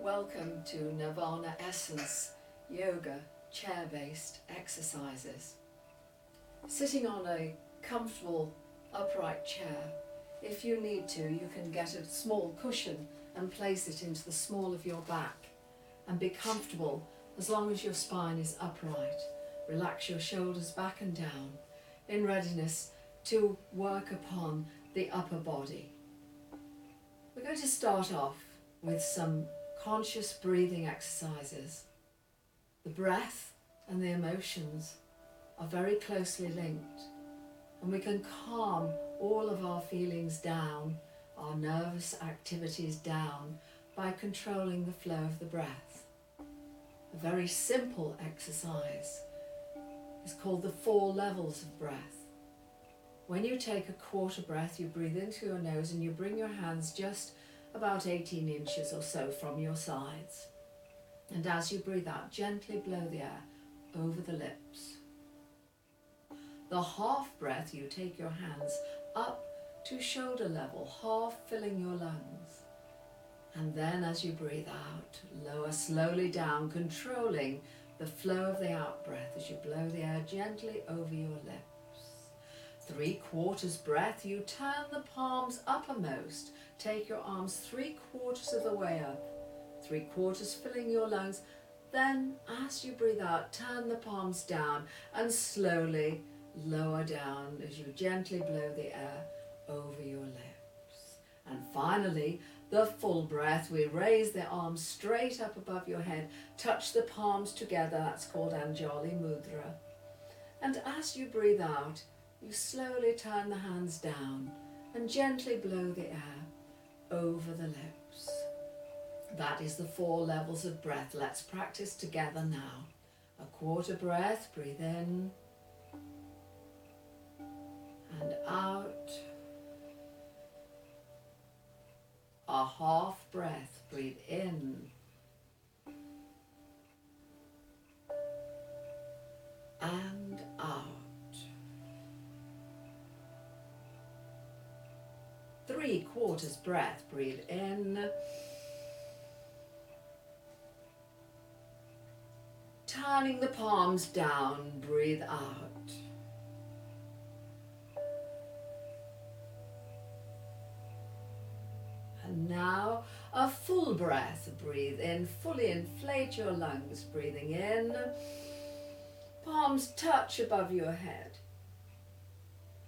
Welcome to Nirvana Essence Yoga chair-based exercises. Sitting on a comfortable upright chair, if you need to, you can get a small cushion and place it into the small of your back and be comfortable as long as your spine is upright. Relax your shoulders back and down in readiness to work upon the upper body. We're going to start off with some conscious breathing exercises. The breath and the emotions are very closely linked, and we can calm all of our feelings down, our nervous activities down, by controlling the flow of the breath. A very simple exercise is called the 4 levels of breath. When you take a quarter breath, you breathe into your nose and you bring your hands just about 18 inches or so from your sides. And as you breathe out, gently blow the air over the lips. The half breath, you take your hands up to shoulder level, half filling your lungs. And then as you breathe out, lower slowly down, controlling the flow of the out breath as you blow the air gently over your lips. 3/4 breath, you turn the palms uppermost. Take your arms 3/4 of the way up, 3/4 filling your lungs. Then as you breathe out, turn the palms down and slowly lower down as you gently blow the air over your lips. And finally, the full breath, we raise the arms straight up above your head, touch the palms together, that's called Anjali Mudra. And as you breathe out, you slowly turn the hands down and gently blow the air over the lips. That is the 4 levels of breath. Let's practice together now. A quarter breath, breathe in and out. A half breath, breathe in and out. 3/4 breath, breathe in, turning the palms down, breathe out. And now a full breath, breathe in, fully inflate your lungs, breathing in, palms touch above your head.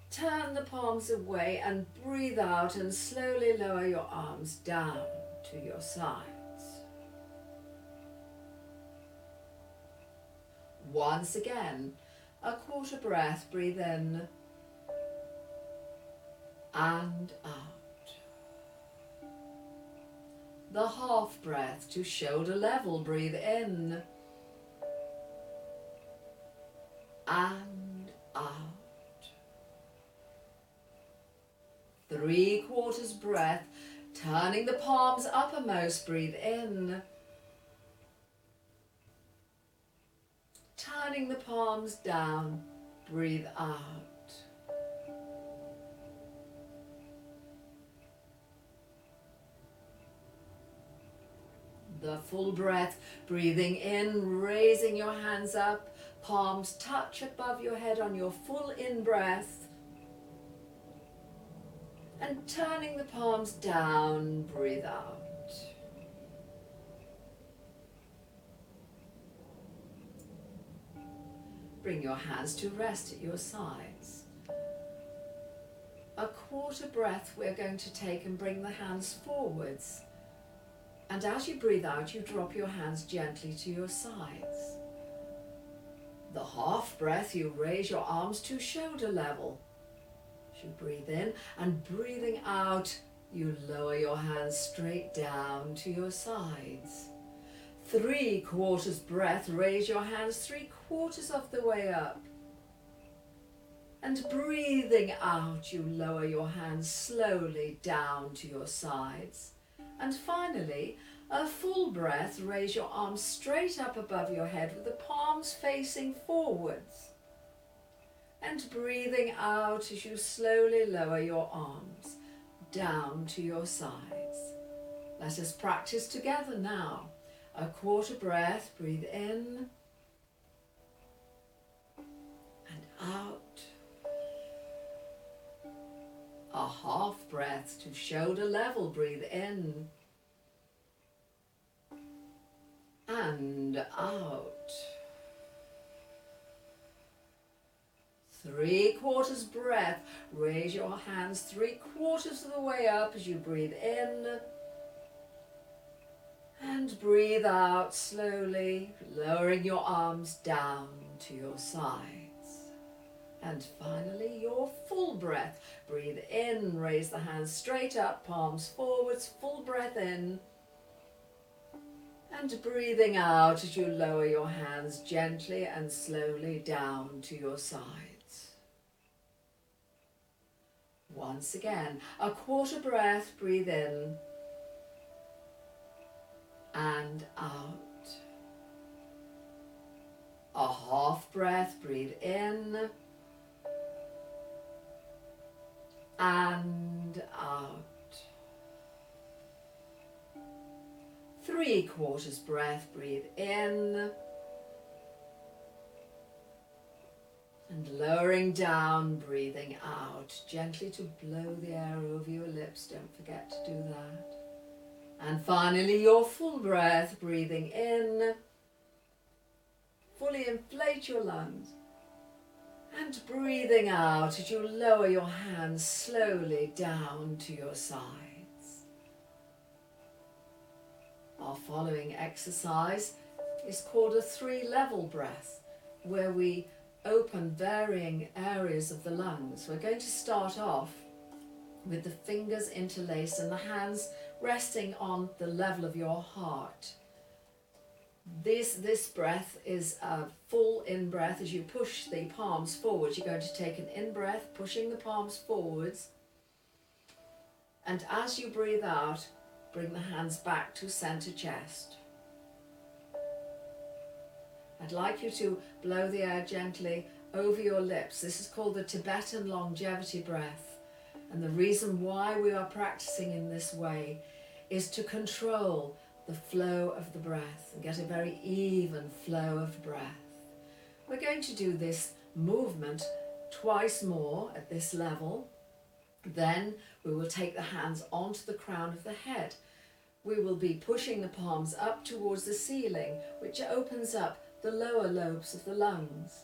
Turn the palms away and breathe out and slowly lower your arms down to your sides. Once again, a quarter breath, breathe in and out. The half breath to shoulder level, breathe in and out. 3/4 breath, turning the palms uppermost, breathe in. Turning the palms down, breathe out. The full breath, breathing in, raising your hands up, palms touch above your head on your full in-breath. And turning the palms down, breathe out. Bring your hands to rest at your sides. A quarter breath we're going to take and bring the hands forwards. And as you breathe out, you drop your hands gently to your sides. The half breath, you raise your arms to shoulder level. As you breathe in and breathing out, you lower your hands straight down to your sides. 3/4 breath, raise your hands 3/4 of the way up. And breathing out, you lower your hands slowly down to your sides. And finally, a full breath, raise your arms straight up above your head with the palms facing forwards. And breathing out as you slowly lower your arms down to your sides. Let us practice together now. A quarter breath, breathe in and out. A half breath to shoulder level, breathe in and out. 3/4 breath, raise your hands 3/4 of the way up as you breathe in and breathe out slowly, lowering your arms down to your sides. And finally, your full breath. Breathe in, raise the hands straight up, palms forwards, full breath in. And breathing out as you lower your hands gently and slowly down to your sides. Once again, a quarter breath, breathe in and out. A half breath, breathe in and out. 3/4 breath, breathe in and lowering down, breathing out, gently to blow the air over your lips, don't forget to do that. And finally your full breath, breathing in, fully inflate your lungs and breathing out as you lower your hands slowly down to your sides. Our following exercise is called a 3-level breath, where we open varying areas of the lungs. We're going to start off with the fingers interlaced and the hands resting on the level of your heart. This breath is a full in-breath. As you push the palms forwards, you're going to take an in-breath, pushing the palms forwards. And as you breathe out, bring the hands back to center chest. I'd like you to blow the air gently over your lips. This is called the Tibetan longevity breath. And the reason why we are practicing in this way is to control the flow of the breath and get a very even flow of breath. We're going to do this movement twice more at this level. Then we will take the hands onto the crown of the head. We will be pushing the palms up towards the ceiling, which opens up the lower lobes of the lungs.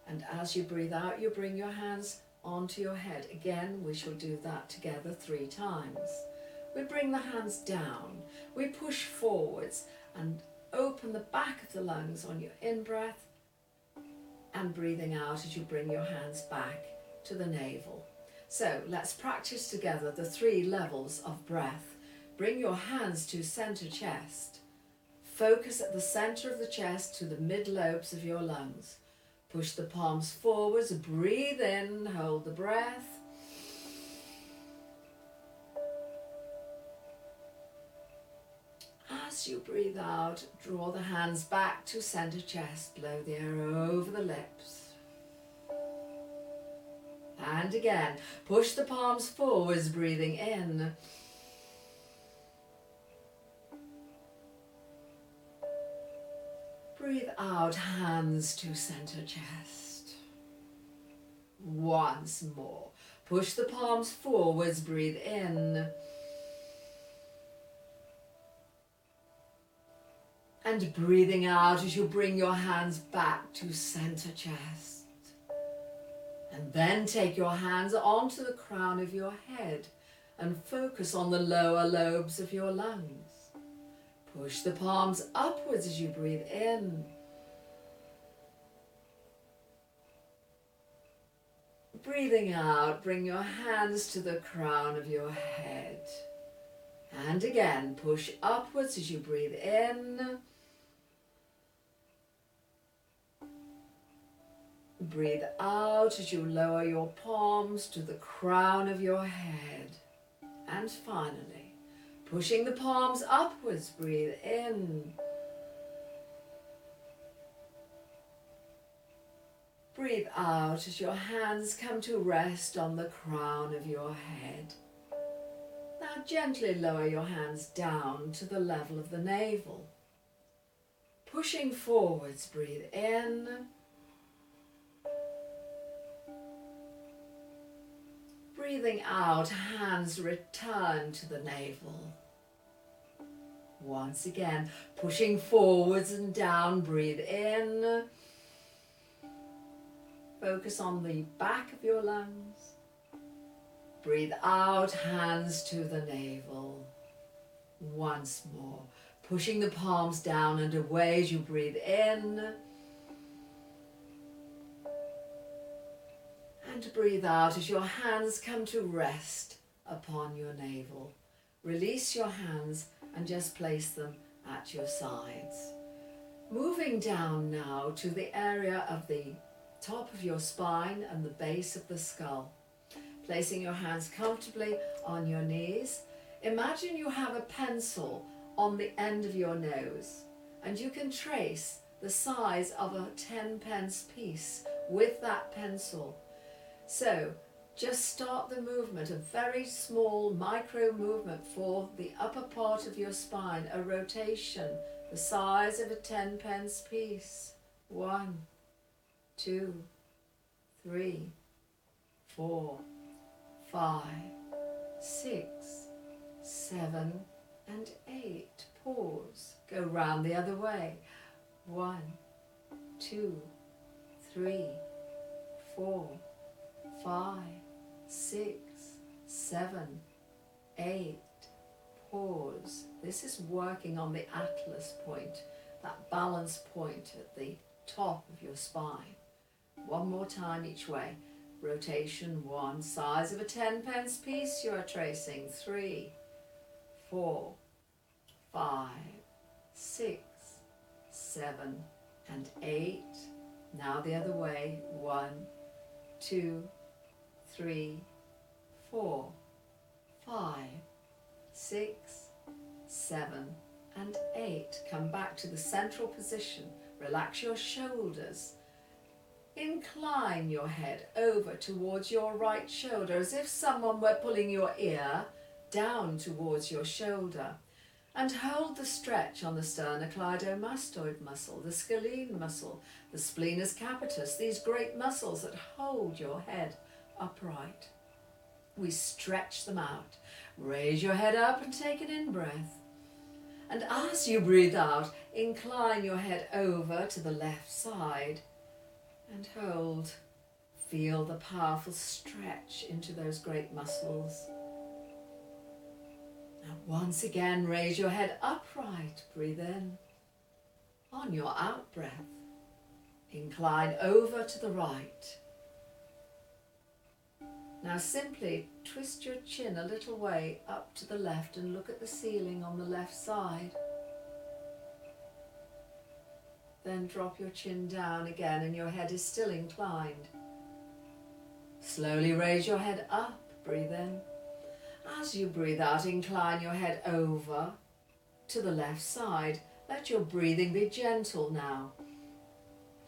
And as you breathe out, you bring your hands onto your head. Again, we shall do that together 3 times. We bring the hands down, we push forwards and open the back of the lungs on your in-breath and breathing out as you bring your hands back to the navel. So let's practice together the 3 levels of breath. Bring your hands to center chest. Focus at the center of the chest to the mid-lobes of your lungs. Push the palms forwards, breathe in, hold the breath. As you breathe out, draw the hands back to center chest, blow the air over the lips. And again, push the palms forwards, breathing in. Breathe out, hands to center chest. Once more. Push the palms forwards, breathe in. And breathing out as you bring your hands back to center chest. And then take your hands onto the crown of your head and focus on the lower lobes of your lungs. Push the palms upwards as you breathe in. Breathing out, bring your hands to the crown of your head. And again, push upwards as you breathe in. Breathe out as you lower your palms to the crown of your head. And finally, pushing the palms upwards, breathe in. Breathe out as your hands come to rest on the crown of your head. Now gently lower your hands down to the level of the navel. Pushing forwards, breathe in. Breathing out, hands return to the navel. Once again, pushing forwards and down, breathe in. Focus on the back of your lungs. Breathe out, hands to the navel. Once more, pushing the palms down and away as you breathe in. And breathe out as your hands come to rest upon your navel. Release your hands and just place them at your sides. Moving down now to the area of the top of your spine and the base of the skull. Placing your hands comfortably on your knees. Imagine you have a pencil on the end of your nose and you can trace the size of a 10-pence piece with that pencil. So just start the movement, a very small micro movement for the upper part of your spine, a rotation the size of a 10-pence piece. 1, 2, 3, 4, 5, 6, 7, and 8. Pause. Go round the other way. 1, 2, 3, 4, 5, 6, 7, 8. Pause. This is working on the atlas point, that balance point at the top of your spine. One more time each way. Rotation 1, size of a 10-pence piece you are tracing. 3, 4, 5, 6, 7, and 8. Now the other way. 1, 2, 3, 4, 5, 6, 7, and 8. Come back to the central position. Relax your shoulders. Incline your head over towards your right shoulder as if someone were pulling your ear down towards your shoulder. And hold the stretch on the sternocleidomastoid muscle, the scalene muscle, the splenius capitis, these great muscles that hold your head upright. We stretch them out. Raise your head up and take an in-breath. And as you breathe out, incline your head over to the left side and hold. Feel the powerful stretch into those great muscles. Now once again, raise your head upright. Breathe in. On your out breath, incline over to the right. Now simply twist your chin a little way up to the left and look at the ceiling on the left side. Then drop your chin down again and your head is still inclined. Slowly raise your head up, breathe in. As you breathe out, incline your head over to the left side. Let your breathing be gentle now.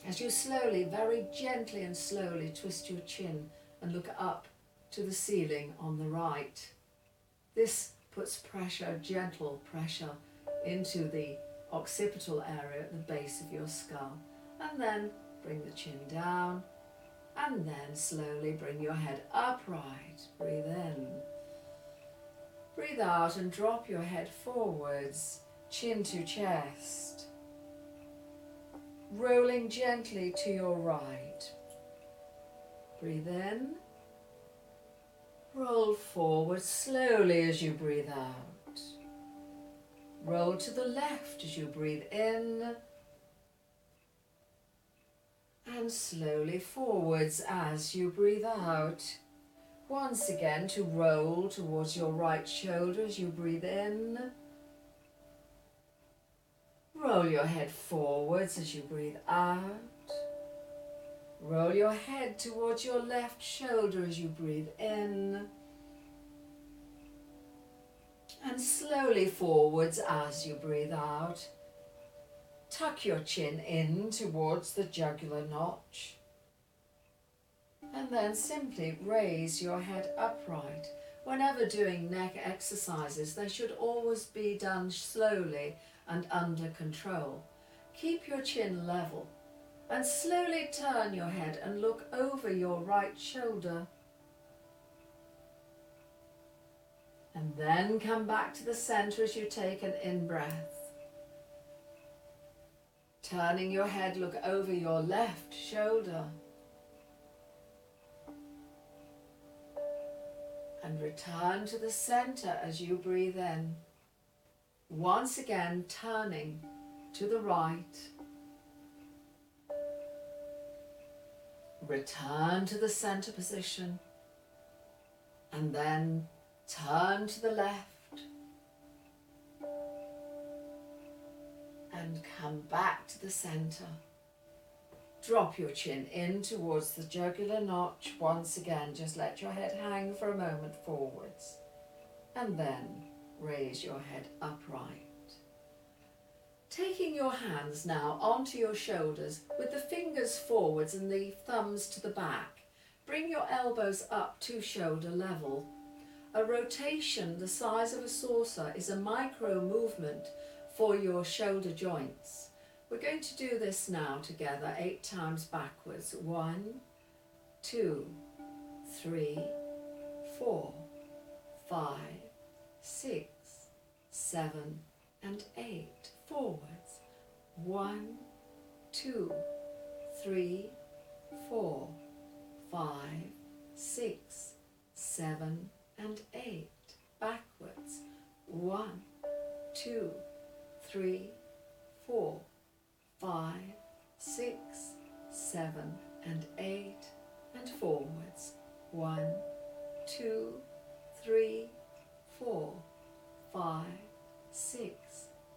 As you slowly, very gently and slowly twist your chin and look up to the ceiling on the right. This puts pressure, gentle pressure, into the occipital area at the base of your skull. And then bring the chin down and then slowly bring your head upright. Breathe in. Breathe out and drop your head forwards, chin to chest. Rolling gently to your right. Breathe in. Roll forward slowly as you breathe out. Roll to the left as you breathe in. And slowly forwards as you breathe out. Once again to roll towards your right shoulder as you breathe in. Roll your head forwards as you breathe out. Roll your head towards your left shoulder as you breathe in. And slowly forwards as you breathe out. Tuck your chin in towards the jugular notch. And then simply raise your head upright Whenever doing neck exercises, they should always be done slowly and under control. Keep your chin level and slowly turn your head and look over your right shoulder. And then come back to the center as you take an in-breath. Turning your head, look over your left shoulder. And return to the center as you breathe in. Once again, turning to the right. Return to the center position. And then turn to the left. And come back to the center. Drop your chin in towards the jugular notch. Once again, just let your head hang for a moment forwards. And then raise your head upright. Taking your hands now onto your shoulders with the fingers forwards and the thumbs to the back. Bring your elbows up to shoulder level. A rotation the size of a saucer is a micro movement for your shoulder joints. We're going to do this now together 8 times backwards. 1, 2, 3, 4, 5, 6, 7, and 8. Forwards. 1, 2, 3, 4, 5, 6, 7, and 8. Backwards. 1, 2, 3, 4, 5, 6, 7, and 8, and forwards. 1, 2, 3, 4, 5, 6,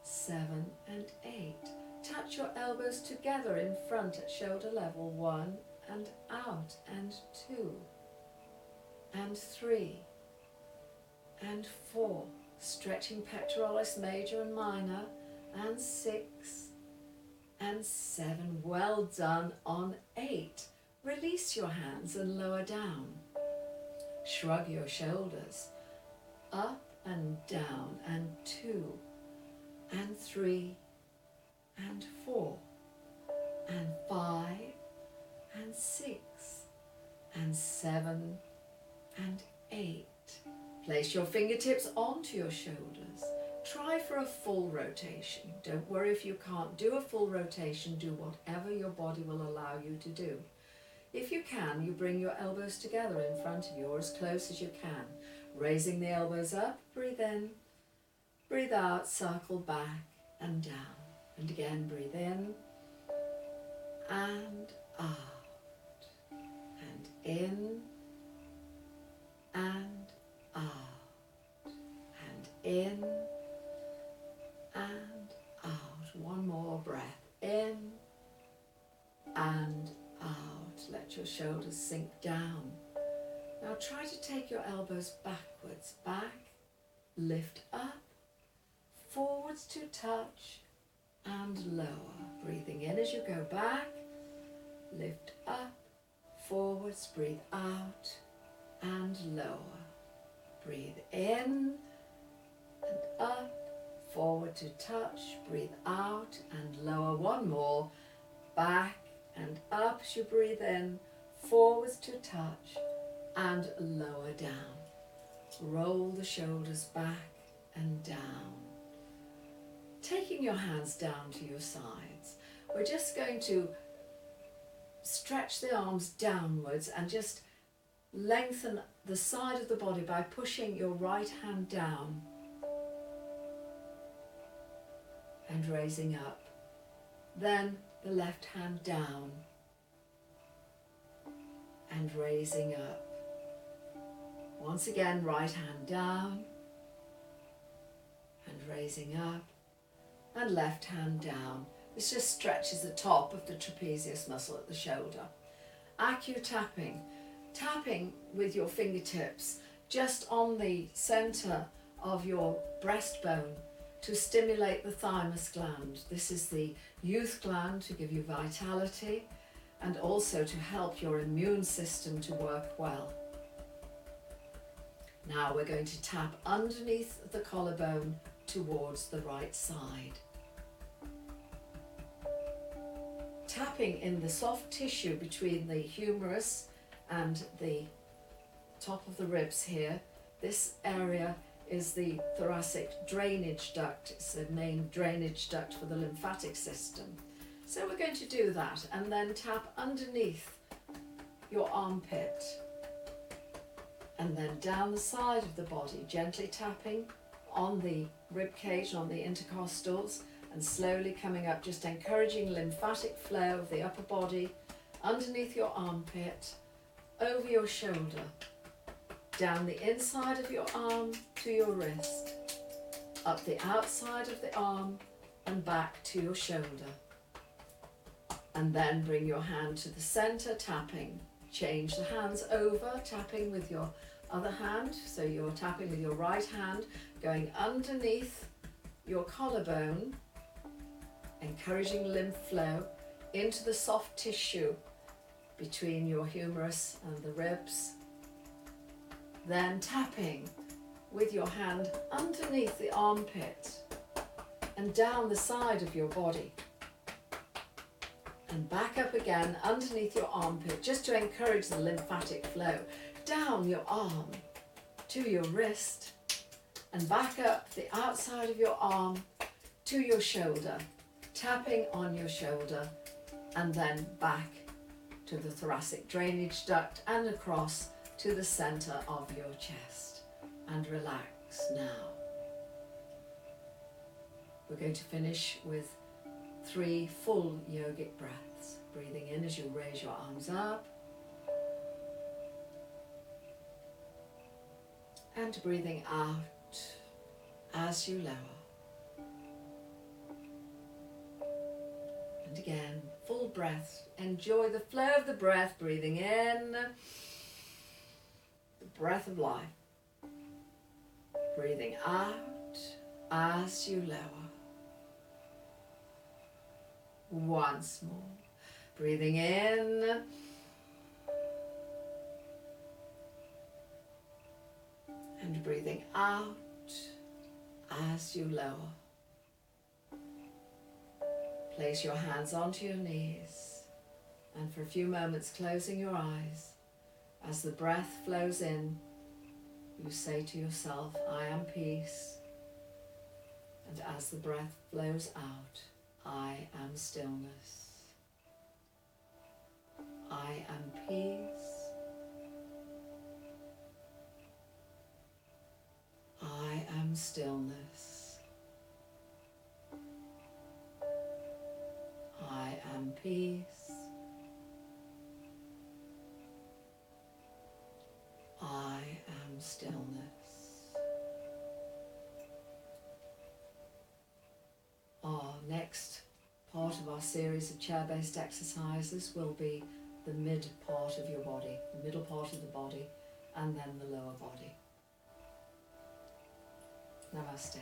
7, and 8. Touch your elbows together in front at shoulder level. 1, and out, and 2, and 3, and 4. Stretching pectoralis major and minor, and 6, and 7. Well done on 8. Release your hands and lower down. Shrug your shoulders. Up and down, and 2, and 3, and 4, and 5, and 6, and 7, and 8. Place your fingertips onto your shoulders. Try for a full rotation. Don't worry if you can't do a full rotation. Do whatever your body will allow you to do. If you can, you bring your elbows together in front of you or as close as you can. Raising the elbows up, breathe in. Breathe out, circle back and down. And again, breathe in and out. And in and out. And in and out. One more breath. In and out. Let your shoulders sink down. Now try to take your elbows backwards. Back, lift up, forwards to touch, and lower. Breathing in as you go back, lift up, forwards, breathe out, and lower. Breathe in and up, forward to touch, breathe out and lower. One more, back and up as you breathe in, forwards to touch and lower down. Roll the shoulders back and down. Taking your hands down to your sides, we're just going to stretch the arms downwards and just lengthen the side of the body by pushing your right hand down and raising up. Then the left hand down and raising up. Once again, right hand down and raising up, and left hand down. This just stretches the top of the trapezius muscle at the shoulder. Accu-tapping. Tapping with your fingertips just on the center of your breastbone to stimulate the thymus gland. This is the youth gland to give you vitality and also to help your immune system to work well. Now we're going to tap underneath the collarbone towards the right side. Tapping in the soft tissue between the humerus and the top of the ribs here. This area is the thoracic drainage duct. It's the main drainage duct for the lymphatic system. So we're going to do that and then tap underneath your armpit and then down the side of the body, gently tapping on the rib cage, on the intercostals, and slowly coming up, just encouraging lymphatic flow of the upper body underneath your armpit, over your shoulder, down the inside of your arm to your wrist, up the outside of the arm and back to your shoulder. And then bring your hand to the center, tapping. Change the hands over, tapping with your other hand. So you're tapping with your right hand, going underneath your collarbone, encouraging lymph flow into the soft tissue between your humerus and the ribs. Then tapping with your hand underneath the armpit and down the side of your body. And back up again underneath your armpit, just to encourage the lymphatic flow. Down your arm to your wrist and back up the outside of your arm to your shoulder, tapping on your shoulder and then back to the thoracic drainage duct and across to the center of your chest. And relax now. We're going to finish with 3 full yogic breaths. Breathing in as you raise your arms up. And breathing out as you lower. And again, full breath. Enjoy the flow of the breath. Breathing in, the breath of life. Breathing out as you lower. Once more. Breathing in. And breathing out as you lower. Place your hands onto your knees and for a few moments closing your eyes. As the breath flows in, you say to yourself, I am peace. And as the breath flows out, I am stillness. I am peace. I am stillness. I am peace. I am stillness. Our next part of our series of chair-based exercises will be the mid part of your body, the middle part of the body, and then the lower body. Namaste.